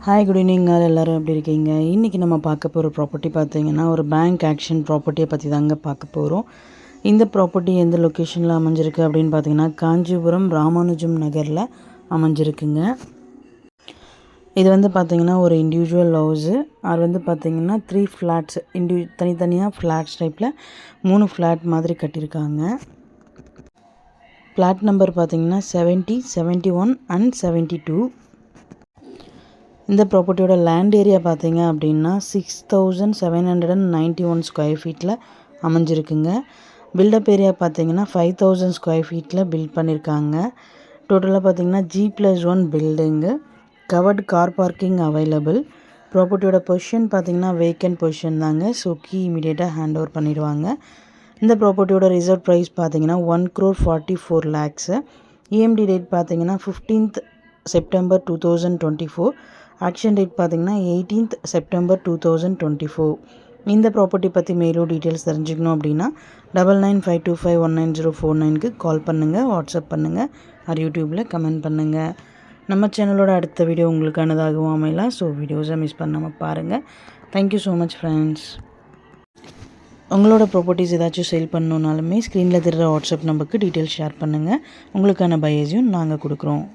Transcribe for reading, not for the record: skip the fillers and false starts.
Hi good evening எல்லோரும் எப்படி இருக்கீங்க? இன்றைக்கி நம்ம பார்க்க போகிற ப்ராப்பர்ட்டி பார்த்திங்கன்னா ஒரு பேங்க் ஆக்ஷன் ப்ராப்பர்ட்டியை பற்றி தாங்க பார்க்க போகிறோம். இந்த ப்ராப்பர்ட்டி எந்த லொக்கேஷனில் அமைஞ்சிருக்கு அப்படின்னு பார்த்திங்கன்னா காஞ்சிபுரம் ராமானுஜம் நகரில் அமைஞ்சிருக்குங்க. இது பார்த்திங்கன்னா ஒரு இண்டிவிஜுவல் ஹவுஸு. அது பார்த்திங்கன்னா 3 ஃப்ளாட்ஸ் தனித்தனியாக ஃப்ளாட்ஸ் டைப்பில் 3 ஃப்ளாட் மாதிரி கட்டியிருக்காங்க. ஃப்ளாட் நம்பர் பார்த்திங்கன்னா 70, 71 அண்ட் 72. இந்த ப்ராப்பர்ட்டியோட லேண்ட் ஏரியா பார்த்தீங்க அப்படின்னா 6791 ஸ்கொயர் ஃபீட்டில் அமைஞ்சிருக்குங்க. பில்டப் ஏரியா பார்த்தீங்கன்னா 5000 ஸ்கொயர் ஃபீட்டில் பில்ட் பண்ணியிருக்காங்க. டோட்டலாக பார்த்தீங்கன்னா G+1 building, covered car parking available. ப்ராப்பர்ட்டியோட பொசிஷன் பார்த்தீங்கன்னா வேக்கன்ட் பொசிஷன் தாங்க. ஸோ கீ இமீடியட்டாக ஹேண்ட் ஓவர் பண்ணிடுவாங்க. இந்த ப்ராப்பர்ட்டியோட ரிசர்வ் ப்ரைஸ் பார்த்தீங்கன்னா 1,44 lakhs. EMD டேட் பார்த்தீங்கன்னா 15th செப்டம்பர் 2024. ஆக்ஷன் டேட் பார்த்தீங்கன்னா 18th செப்டம்பர் 2024. இந்த ப்ராப்பர்ட்டி பற்றி மேலும் டீட்டெயில்ஸ் தெரிஞ்சுக்கணும் அப்படின்னா 9952519049க்கு கால் பண்ணுங்கள், வாட்ஸ்அப் பண்ணுங்கள், யூடியூப்பில் கமெண்ட் பண்ணுங்கள். நம்ம சேனலோட அடுத்த வீடியோ உங்களுக்கானதாகவும் அமையலாம். ஸோ வீடியோஸை மிஸ் பண்ணாமல் பாருங்கள். Thank you so much friends. உங்களோட ப்ராப்பர்ட்டிஸ் ஏதாச்சும் சேல் பண்ணணுன்னாலுமே ஸ்க்ரீனில் தெரிகிற வாட்ஸ்அப் நம்பருக்கு டீட்டெயில்ஸ் ஷேர் பண்ணுங்கள். உங்களுக்கான பையர்ஸையும் நாங்கள் கொடுக்குறோம்.